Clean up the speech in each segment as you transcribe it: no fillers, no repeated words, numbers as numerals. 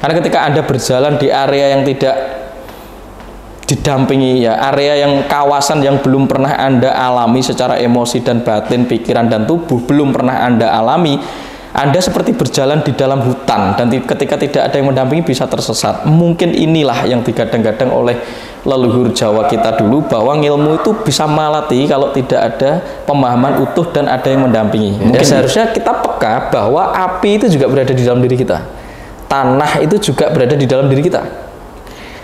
Karena ketika Anda berjalan di area yang tidak didampingi, ya, area yang kawasan yang belum pernah Anda alami secara emosi dan batin, pikiran dan tubuh, belum pernah Anda alami, Anda seperti berjalan di dalam hutan, dan ketika tidak ada yang mendampingi bisa tersesat. Mungkin inilah yang digadang-gadang oleh leluhur Jawa kita dulu, bahwa ilmu itu bisa malati kalau tidak ada pemahaman utuh dan ada yang mendampingi. Mungkin seharusnya kita peka bahwa api itu juga berada di dalam diri kita, tanah itu juga berada di dalam diri kita.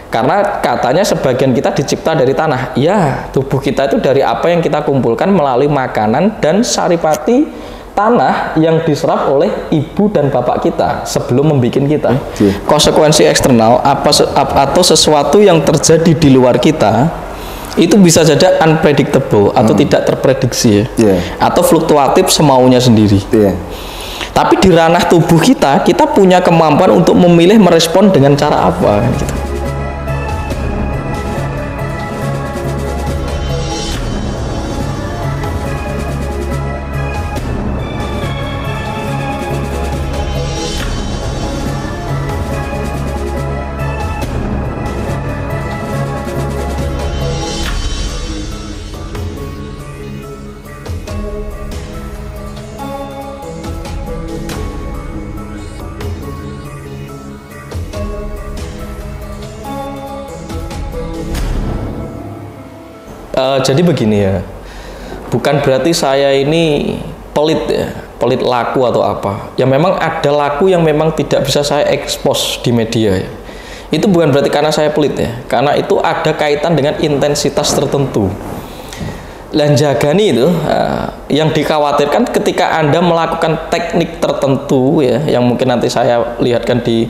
Karena katanya sebagian kita dicipta dari tanah. Ya, tubuh kita itu dari apa yang kita kumpulkan melalui makanan dan saripati tanah yang diserap oleh ibu dan bapak kita sebelum membuat kita. Konsekuensi eksternal atau sesuatu yang terjadi di luar kita itu bisa saja unpredictable atau tidak terprediksi, ya. Atau fluktuatif semaunya sendiri. Tapi di ranah tubuh kita punya kemampuan untuk memilih merespon dengan cara apa, gitu. Jadi begini, ya, bukan berarti saya ini pelit, ya, pelit laku atau apa. Ya memang ada laku yang memang tidak bisa saya expose di media, ya. Itu bukan berarti karena saya pelit, ya, karena itu ada kaitan dengan intensitas tertentu. Lanjagani itu yang dikhawatirkan ketika Anda melakukan teknik tertentu, ya, yang mungkin nanti saya lihatkan di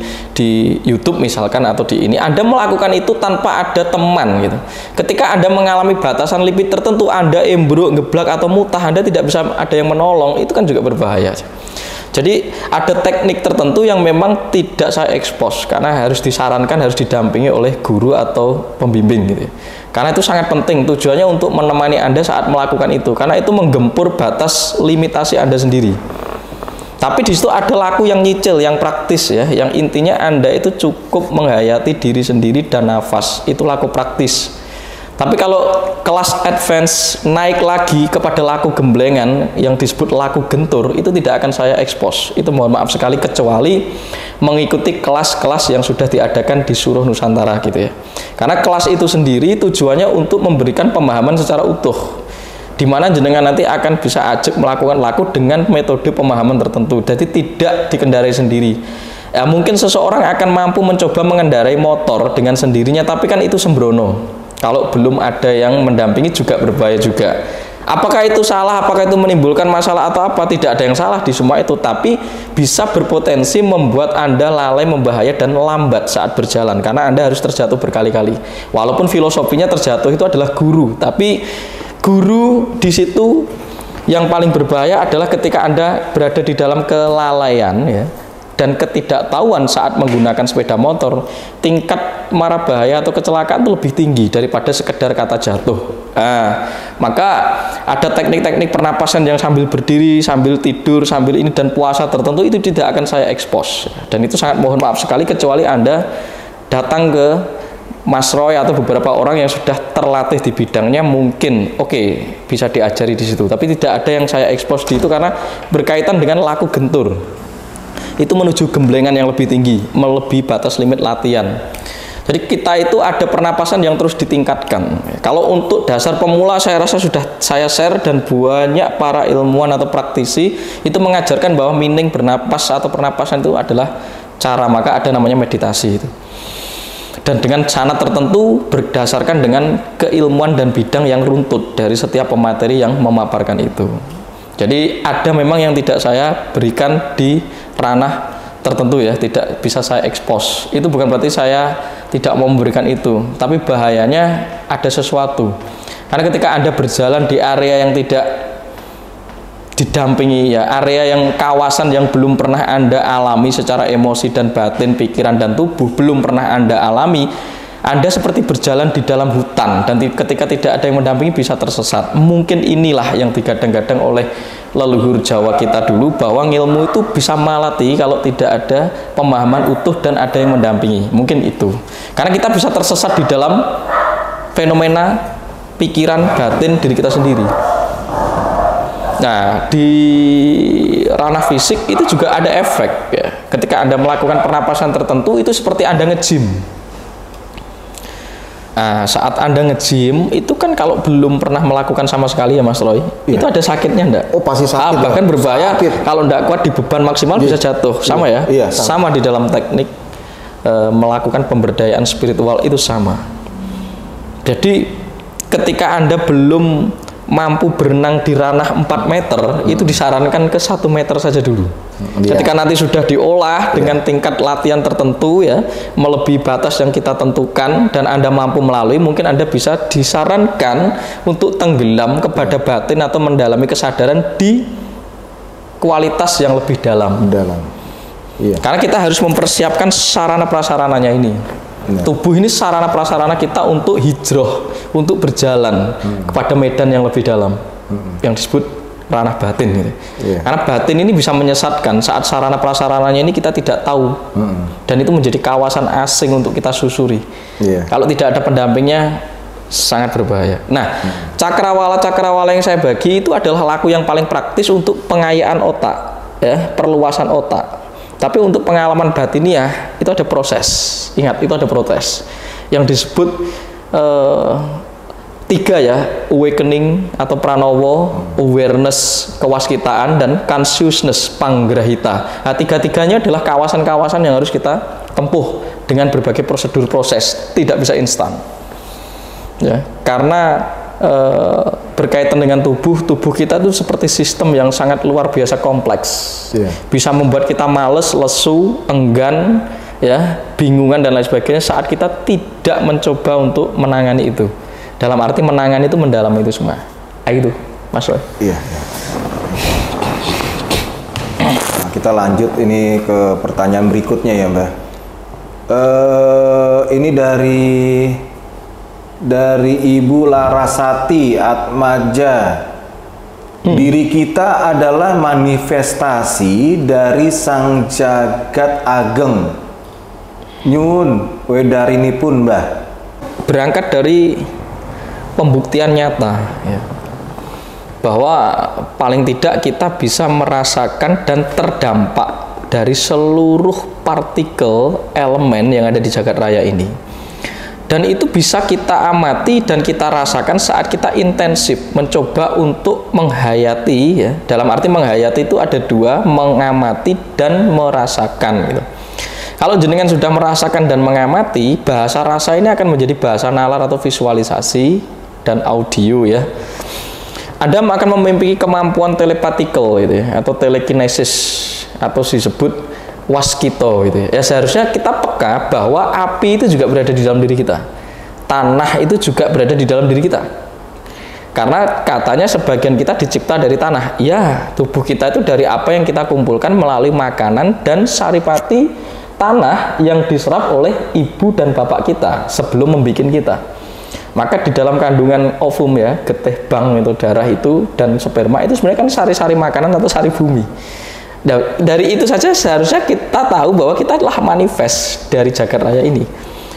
YouTube misalkan, atau di ini, Anda melakukan itu tanpa ada teman, gitu. Ketika Anda mengalami batasan limit tertentu, Anda embruk, geblak atau mutah, Anda tidak bisa ada yang menolong, itu kan juga berbahaya. Jadi ada teknik tertentu yang memang tidak saya expose karena harus disarankan, harus didampingi oleh guru atau pembimbing, gitu, ya. Karena itu sangat penting, tujuannya untuk menemani Anda saat melakukan itu, karena itu menggempur batas limitasi Anda sendiri. Tapi di situ ada laku yang nyicil, yang praktis, ya, yang intinya Anda itu cukup menghayati diri sendiri dan nafas, itu laku praktis. Tapi kalau kelas advance naik lagi kepada laku gemblengan yang disebut laku gentur, itu tidak akan saya expose. Itu mohon maaf sekali, kecuali mengikuti kelas-kelas yang sudah diadakan di seluruh Nusantara, gitu, ya. Karena kelas itu sendiri tujuannya untuk memberikan pemahaman secara utuh, di mana jenengan nanti akan bisa ajak melakukan laku dengan metode pemahaman tertentu. Jadi tidak dikendarai sendiri. Ya, mungkin seseorang akan mampu mencoba mengendarai motor dengan sendirinya, tapi kan itu sembrono. Kalau belum ada yang mendampingi juga berbahaya juga. Apakah itu salah? Apakah itu menimbulkan masalah atau apa? Tidak ada yang salah di semua itu, tapi bisa berpotensi membuat Anda lalai, membahaya, dan lambat saat berjalan karena Anda harus terjatuh berkali-kali. Walaupun filosofinya terjatuh itu adalah guru, tapi guru di situ yang paling berbahaya adalah ketika Anda berada di dalam kelalaian, ya, dan ketidaktahuan saat menggunakan sepeda motor, tingkat mara bahaya atau kecelakaan itu lebih tinggi daripada sekedar kata jatuh. Maka ada teknik-teknik pernapasan yang sambil berdiri, sambil tidur, sambil ini, dan puasa tertentu itu tidak akan saya expose. Dan itu sangat mohon maaf sekali, kecuali Anda datang ke Mas Roy atau beberapa orang yang sudah terlatih di bidangnya, mungkin bisa diajari di situ. Tapi tidak ada yang saya expose di itu karena berkaitan dengan laku gentur. Itu menuju gemblengan yang lebih tinggi, melebihi batas limit latihan. Jadi kita itu ada pernapasan yang terus ditingkatkan. Kalau untuk dasar pemula saya rasa sudah saya share, dan banyak para ilmuwan atau praktisi itu mengajarkan bahwa meaning bernapas atau pernapasan itu adalah cara, maka ada namanya meditasi itu. Dan dengan sanat tertentu berdasarkan dengan keilmuan dan bidang yang runtut dari setiap pemateri yang memaparkan itu. Jadi ada memang yang tidak saya berikan di ranah tertentu, ya, tidak bisa saya expose. Itu bukan berarti saya tidak mau memberikan itu, tapi bahayanya ada sesuatu. Karena ketika Anda berjalan di area yang tidak didampingi, ya, area yang kawasan yang belum pernah Anda alami secara emosi dan batin, pikiran dan tubuh, belum pernah Anda alami, Anda seperti berjalan di dalam hutan dan ketika tidak ada yang mendampingi bisa tersesat. Mungkin inilah yang digadang-gadang oleh leluhur Jawa kita dulu, bahwa ilmu itu bisa malati kalau tidak ada pemahaman utuh dan ada yang mendampingi. Mungkin itu. Karena kita bisa tersesat di dalam fenomena pikiran batin diri kita sendiri. Nah, di ranah fisik itu juga ada efek ya. Ketika Anda melakukan pernapasan tertentu itu seperti Anda nge-gym. Nah, saat Anda nge-gym itu kan kalau belum pernah melakukan sama sekali ya Mas Roy, itu ada sakitnya enggak? Oh, pasti sakit. Bahkan berbahaya kalau enggak kuat di beban maksimal bisa jatuh. Sama ya? Iya, sama di dalam teknik melakukan pemberdayaan spiritual itu sama. Jadi ketika Anda belum mampu berenang di ranah 4 meter, itu disarankan ke 1 meter saja dulu. Ketika nanti sudah diolah dengan tingkat latihan tertentu ya, melebihi batas yang kita tentukan dan Anda mampu melalui, mungkin Anda bisa disarankan untuk tenggelam kepada batin atau mendalami kesadaran di kualitas yang lebih dalam. Iya. Karena kita harus mempersiapkan sarana prasarananya ini. Tubuh ini sarana prasarana kita untuk hijrah, untuk berjalan kepada medan yang lebih dalam, yang disebut ranah batin gitu. Karena batin ini bisa menyesatkan saat sarana prasarananya ini kita tidak tahu, dan itu menjadi kawasan asing untuk kita susuri. Kalau tidak ada pendampingnya sangat berbahaya. Nah, cakrawala yang saya bagi itu adalah laku yang paling praktis untuk pengayaan otak, ya, perluasan otak. Tapi untuk pengalaman batiniah itu ada proses. Ingat, itu ada proses yang disebut 3 ya, awakening atau pranowo, awareness, kewaskitaan, dan consciousness, panggrahita. Nah, 3-tiganya adalah kawasan-kawasan yang harus kita tempuh dengan berbagai prosedur proses, tidak bisa instan. Ya, karena berkaitan dengan tubuh kita itu seperti sistem yang sangat luar biasa kompleks. Bisa membuat kita males, lesu, enggan, ya, bingungan dan lain sebagainya saat kita tidak mencoba untuk menangani itu. Dalam arti menangani itu mendalam itu semua. Itu, Mas Roy. Iya. Nah, kita lanjut ini ke pertanyaan berikutnya ya, Mbak. Ini dari Ibu Larasati Atmaja. Diri kita adalah manifestasi dari Sang Jagat Ageng. Nyun wedarinipun, Mbah. Berangkat dari pembuktian nyata ya, bahwa paling tidak kita bisa merasakan dan terdampak dari seluruh partikel elemen yang ada di jagat raya ini. Dan itu bisa kita amati dan kita rasakan saat kita intensif mencoba untuk menghayati ya. Dalam arti menghayati itu ada 2, mengamati dan merasakan gitu. Kalau jenengan sudah merasakan dan mengamati, bahasa rasa ini akan menjadi bahasa nalar atau visualisasi dan audio ya. Anda akan memiliki kemampuan telepatical gitu ya, atau telekinesis, atau disebut waskito gitu ya. Seharusnya kita peka bahwa api itu juga berada di dalam diri kita, tanah itu juga berada di dalam diri kita, karena katanya sebagian kita dicipta dari tanah. Ya, tubuh kita itu dari apa yang kita kumpulkan melalui makanan dan saripati tanah yang diserap oleh ibu dan bapak kita sebelum membuat kita. Maka di dalam kandungan ovum ya, getih bang itu, darah itu, dan sperma itu sebenarnya kan sari-sari makanan atau sari bumi. Dari itu saja seharusnya kita tahu bahwa kita adalah manifest dari jagat raya ini.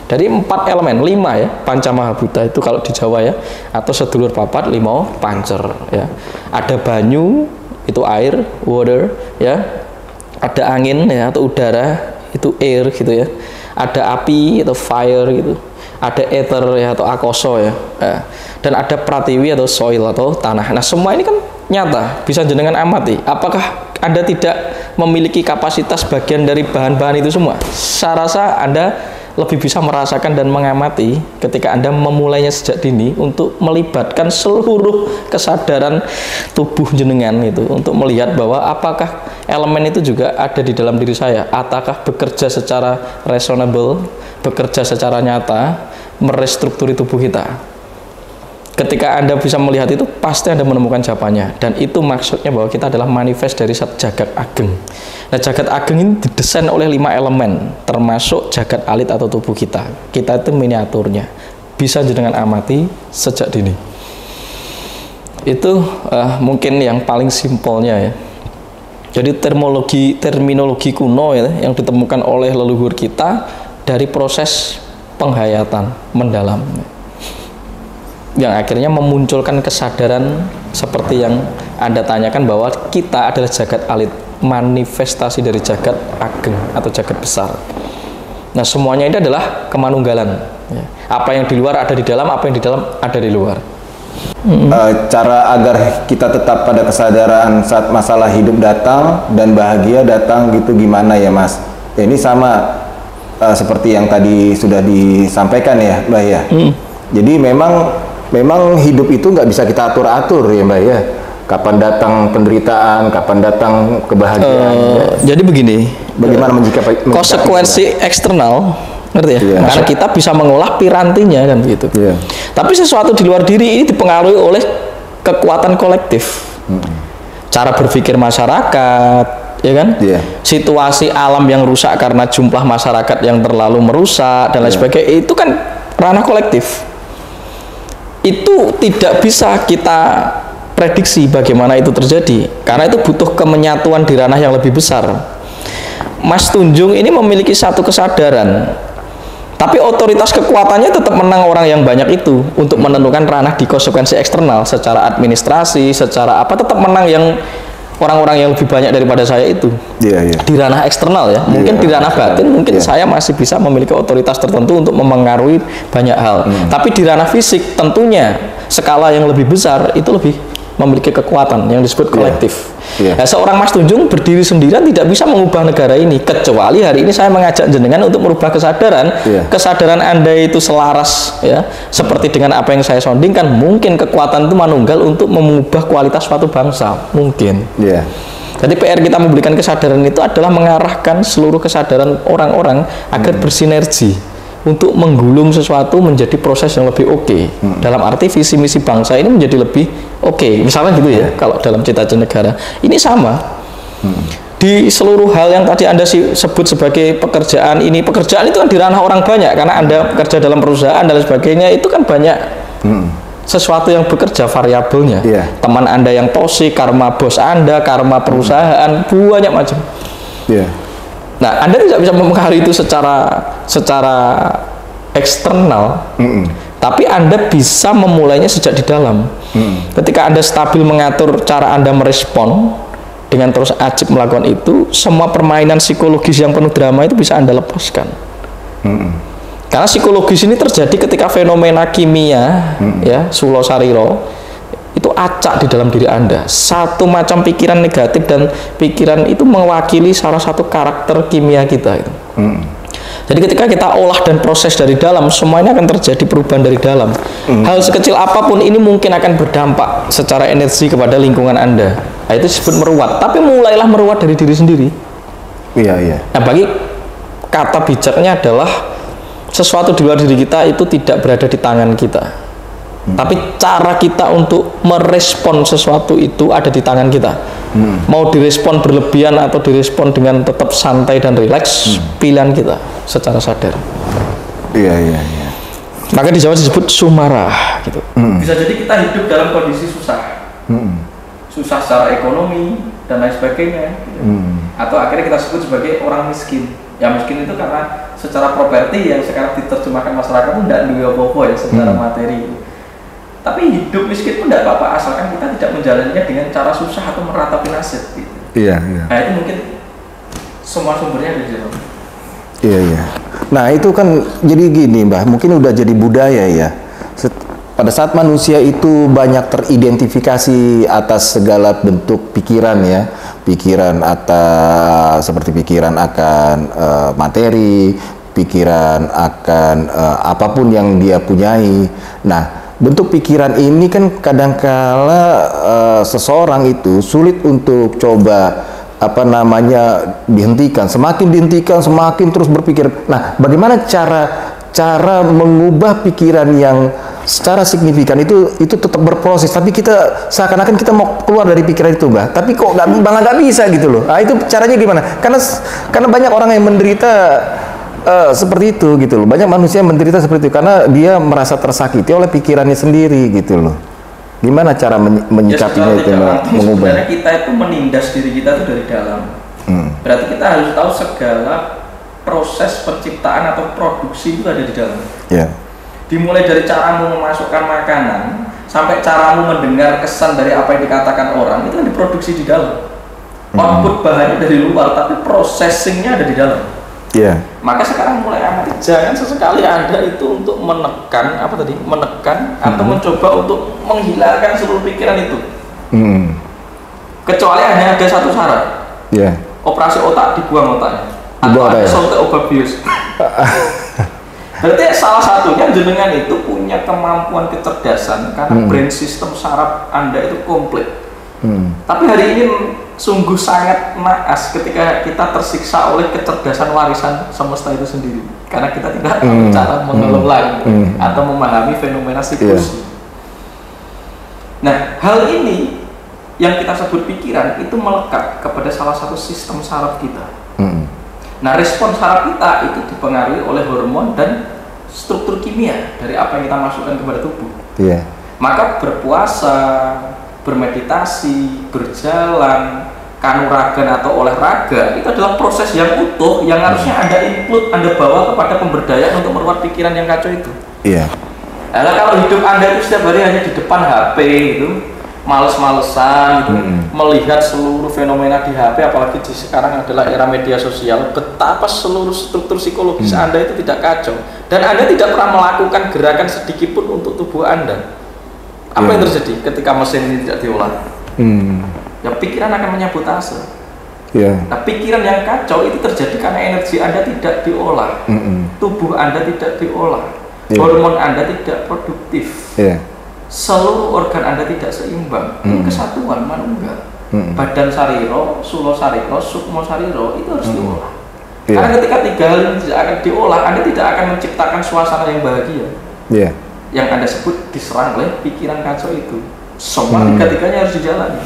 Dari 4 elemen, 5 ya, panca mahabhuta itu kalau di Jawa ya, atau sedulur papat, 5 pancer ya. Ada banyu, itu air, water ya. Ada angin ya, atau udara, itu air gitu ya. Ada api, itu fire gitu. Ada ether ya, atau akoso ya. Dan ada pratiwi atau soil atau tanah. Nah, semua ini kan nyata, bisa jenengan amati. Apakah Anda tidak memiliki kapasitas bagian dari bahan-bahan itu semua? Saya rasa Anda lebih bisa merasakan dan mengamati ketika Anda memulainya sejak dini untuk melibatkan seluruh kesadaran tubuh jenengan itu untuk melihat bahwa apakah elemen itu juga ada di dalam diri saya, ataukah bekerja secara reasonable, bekerja secara nyata, merestrukturi tubuh kita. Ketika Anda bisa melihat itu, pasti Anda menemukan jawabannya. Dan itu maksudnya bahwa kita adalah manifest dari jagat ageng. Nah, jagat ageng ini didesain oleh 5 elemen, termasuk jagat alit atau tubuh kita. Kita itu miniaturnya. Bisa jenengan amati sejak dini. Itu mungkin yang paling simpelnya ya. Jadi terminologi kuno ya, yang ditemukan oleh leluhur kita dari proses penghayatan mendalam, yang akhirnya memunculkan kesadaran seperti yang Anda tanyakan, bahwa kita adalah jagat alit, manifestasi dari jagat ageng atau jagat besar. Nah, semuanya ini adalah kemanunggalan. Apa yang di luar ada di dalam, apa yang di dalam ada di luar. Cara agar kita tetap pada kesadaran saat masalah hidup datang dan bahagia datang gitu gimana ya Mas? Ya, ini sama seperti yang tadi sudah disampaikan ya Mbak ya. Jadi memang hidup itu nggak bisa kita atur-atur ya Mbak ya. Kapan datang penderitaan, kapan datang kebahagiaan. Jadi begini, bagaimana menyikapi konsekuensi eksternal, ngerti ya? Karena kita bisa mengolah pirantinya kan begitu. Tapi sesuatu di luar diri ini dipengaruhi oleh kekuatan kolektif. Cara berpikir masyarakat, ya kan? Situasi alam yang rusak karena jumlah masyarakat yang terlalu merusak dan lain sebagainya, itu kan ranah kolektif. Itu tidak bisa kita prediksi bagaimana itu terjadi, karena itu butuh kemenyatuan di ranah yang lebih besar. Mas Tunjung ini memiliki satu kesadaran, tapi otoritas kekuatannya tetap menang orang yang banyak itu untuk menentukan ranah di konsekuensi eksternal, secara administrasi, secara apa, tetap menang yang orang-orang yang lebih banyak daripada saya itu. Di ranah eksternal ya, mungkin di ranah batin mungkin saya masih bisa memiliki otoritas tertentu untuk memengaruhi banyak hal. Tapi di ranah fisik tentunya skala yang lebih besar itu lebih memiliki kekuatan yang disebut kolektif. Nah, seorang Mas Tunjung berdiri sendirian tidak bisa mengubah negara ini, kecuali hari ini saya mengajak jenengan untuk merubah kesadaran. Kesadaran Anda itu selaras ya, seperti dengan apa yang saya soundingkan. Mungkin kekuatan itu manunggal untuk mengubah kualitas suatu bangsa, mungkin. Jadi PR kita memberikan kesadaran itu adalah mengarahkan seluruh kesadaran orang-orang agar bersinergi untuk menggulung sesuatu menjadi proses yang lebih oke. Dalam arti visi misi bangsa ini menjadi lebih oke. Misalnya gitu ya, kalau dalam cita-cita negara ini sama. Di seluruh hal yang tadi Anda sebut sebagai pekerjaan ini, pekerjaan itu kan di ranah orang banyak, karena Anda bekerja dalam perusahaan dan lain sebagainya, itu kan banyak sesuatu yang bekerja variabelnya. Teman Anda yang toksik, karma bos Anda, karma perusahaan, banyak macam. Nah, Anda tidak bisa mempengaruhi itu secara eksternal, tapi Anda bisa memulainya sejak di dalam. Ketika Anda stabil mengatur cara Anda merespon dengan terus ajib melakukan itu, semua permainan psikologis yang penuh drama itu bisa Anda lepaskan. Karena psikologis ini terjadi ketika fenomena kimia, ya, Sulo Sariro, itu acak di dalam diri Anda. Satu macam pikiran negatif dan pikiran itu mewakili salah satu karakter kimia kita itu. Jadi ketika kita olah dan proses dari dalam, semuanya akan terjadi perubahan dari dalam. Hal sekecil apapun ini mungkin akan berdampak secara energi kepada lingkungan Anda. Nah, itu disebut meruat. Tapi mulailah meruat dari diri sendiri. Nah, bagi kata bijaknya adalah sesuatu di luar diri kita itu tidak berada di tangan kita. Tapi cara kita untuk merespon sesuatu itu ada di tangan kita. Mau direspon berlebihan atau direspon dengan tetap santai dan rileks, pilihan kita secara sadar. Maka di Jawa disebut sumarah gitu. Bisa jadi kita hidup dalam kondisi susah. Susah secara ekonomi dan lain sebagainya gitu. Atau akhirnya kita sebut sebagai orang miskin. Ya miskin itu karena secara properti yang sekarang diterjemahkan masyarakat itu tidak duwe apa-apa ya secara materi. Tapi hidup miskin pun tidak apa-apa, asalkan kita tidak menjalaninya dengan cara susah atau meratapi nasib gitu. Nah, itu mungkin semua sumbernya ada di dalam. Nah, itu kan jadi gini Mbah, mungkin udah jadi budaya ya. Pada saat manusia itu banyak teridentifikasi atas segala bentuk pikiran ya, pikiran atas seperti pikiran akan materi, pikiran akan apapun yang dia punyai. Nah, bentuk pikiran ini kan kadangkala seseorang itu sulit untuk coba dihentikan. Semakin dihentikan, semakin terus berpikir. Nah, bagaimana cara mengubah pikiran yang secara signifikan itu tetap berproses, tapi kita seakan-akan kita mau keluar dari pikiran itu, Mbak. Tapi kok malah nggak bisa gitu loh. Nah, itu caranya gimana? Karena banyak orang yang menderita seperti itu gitu loh. Banyak manusia yang menderita seperti itu karena dia merasa tersakiti oleh pikirannya sendiri gitu loh. Gimana cara menyikapinya itu, mengubah? Sebenarnya kita itu menindas diri kita itu dari dalam. Berarti kita harus tahu segala proses penciptaan atau produksi itu ada di dalam. Yeah. Dimulai dari caramu memasukkan makanan sampai caramu mendengar kesan dari apa yang dikatakan orang, itu kan diproduksi di dalam. Output bahannya dari luar, tapi processingnya ada di dalam. Yeah. Maka sekarang mulai amati, jangan sesekali Anda itu untuk menekan atau mencoba untuk menghilangkan seluruh pikiran itu. Kecuali hanya ada satu syarat. Yeah. Operasi otak, dibuang otaknya. Atau ada sontek obat bius. Berarti salah satunya jenengan itu punya kemampuan kecerdasan karena brain system saraf Anda itu komplit. Tapi hari ini sungguh sangat naas ketika kita tersiksa oleh kecerdasan warisan semesta itu sendiri, karena kita tidak tahu cara mengelola atau memahami fenomena psikologi. Nah, hal ini yang kita sebut pikiran itu melekat kepada salah satu sistem saraf kita. Nah, respon saraf kita itu dipengaruhi oleh hormon dan struktur kimia dari apa yang kita masukkan kepada tubuh. Yeah. Maka berpuasa, bermeditasi, berjalan, kanuragan atau olahraga itu adalah proses yang utuh yang harusnya Anda include, Anda bawa kepada pemberdayaan untuk merawat pikiran yang kacau itu. Iya. Nah, kalau hidup Anda itu setiap hari hanya di depan HP itu, males-malesan gitu, melihat seluruh fenomena di HP, apalagi di sekarang adalah era media sosial, betapa seluruh struktur psikologis Anda itu tidak kacau dan Anda tidak pernah melakukan gerakan sedikit pun untuk tubuh Anda. Apa yang terjadi ketika mesin ini tidak diolah? Ya, pikiran akan menyabotase. Nah, pikiran yang kacau itu terjadi karena energi Anda tidak diolah, tubuh Anda tidak diolah, hormon Anda tidak produktif. Seluruh organ Anda tidak seimbang. Ini kesatuan manunggal. Badan sariro, sulo sariro, sukmo sariro itu harus diolah. Karena ketika tiga hal ini tidak akan diolah, Anda tidak akan menciptakan suasana yang bahagia. Yang Anda sebut diserang oleh pikiran kacau itu. Semua tiga-tiganya harus dijalani.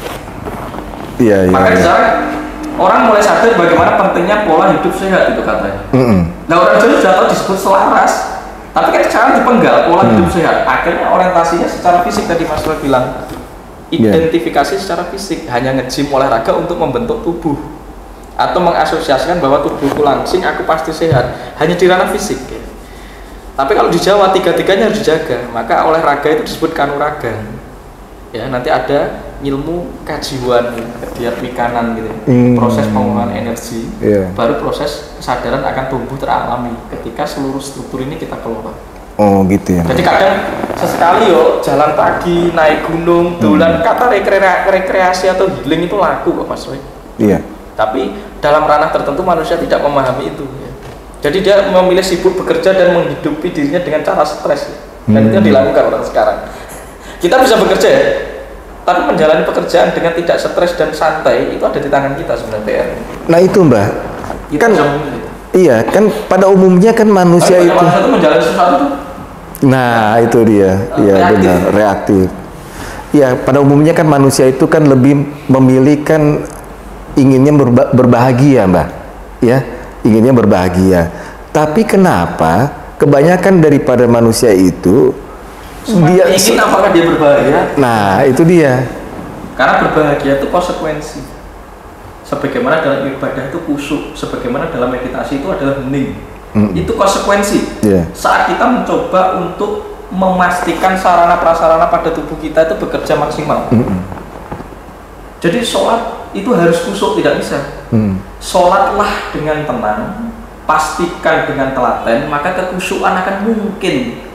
Maka sekarang orang mulai sadar bagaimana pentingnya pola hidup sehat itu katanya. Nah, orang dulu sudah tahu disebut selaras. Tapi kan sekarang dipenggal pola hidup sehat. Akhirnya orientasinya secara fisik, tadi Mas Roy bilang identifikasi secara fisik, hanya nge-gym olahraga untuk membentuk tubuh atau mengasosiasikan bahwa tubuhku langsing, aku pasti sehat, hanya di ranah fisik ya. Tapi kalau di Jawa tiga-tiganya harus dijaga, maka olahraga itu disebut kanuraga ya. Nanti ada ilmu kajiwan dia pikanan gitu, proses pengolahan energi, baru proses kesadaran akan tumbuh teralami ketika seluruh struktur ini kita kelola. Oh gitu ya. Jadi kadang sesekali jalan pagi, naik gunung, dolan, kata rekreasi atau healing itu laku kok Mas Roy. Iya. Tapi dalam ranah tertentu manusia tidak memahami itu ya. Jadi dia memilih sibuk bekerja dan menghidupi dirinya dengan cara stres ya. Dan itu dilakukan orang sekarang. Kita bisa bekerja ya, tapi menjalani pekerjaan dengan tidak stres dan santai itu ada di tangan kita sebenarnya PR. Nah itu Mbak, kan iya kan pada umumnya kan manusia itu menjalani sesuatu. Nah itu dia, iya benar, reaktif. Iya, pada umumnya kan manusia itu kan lebih memilih kan inginnya berbahagia Mbak, ya inginnya berbahagia. Tapi kenapa kebanyakan daripada manusia itu dia ingin apakah dia berbahagia? Nah itu dia. Karena berbahagia itu konsekuensi. Sebagaimana dalam ibadah itu khusyuk, sebagaimana dalam meditasi itu adalah hening. Itu konsekuensi. Saat kita mencoba untuk memastikan sarana prasarana pada tubuh kita itu bekerja maksimal. Jadi sholat itu harus khusyuk, tidak bisa. Sholatlah dengan tenang, pastikan dengan telaten, maka kekhusyukan akan mungkin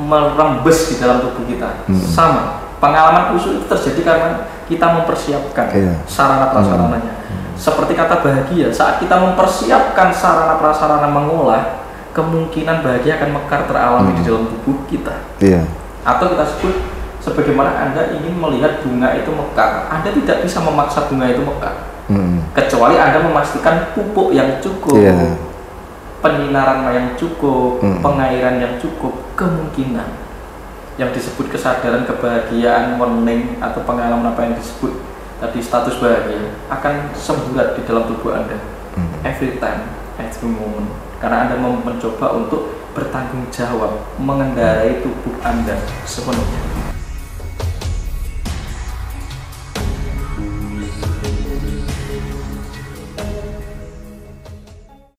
merembes di dalam tubuh kita. Sama, pengalaman khusyuk itu terjadi karena kita mempersiapkan sarana prasarananya. Seperti kata bahagia, saat kita mempersiapkan sarana prasarana mengolah, kemungkinan bahagia akan mekar teralami di dalam tubuh kita. Atau kita sebut sebagaimana Anda ingin melihat bunga itu mekar, Anda tidak bisa memaksa bunga itu mekar, kecuali Anda memastikan pupuk yang cukup, penyinaran yang cukup, pengairan yang cukup, kemungkinan yang disebut kesadaran, kebahagiaan, warning atau pengalaman apa yang disebut tadi status bahagia akan semburat di dalam tubuh Anda every time, every moment, karena Anda mencoba untuk bertanggung jawab mengendarai tubuh Anda sepenuhnya.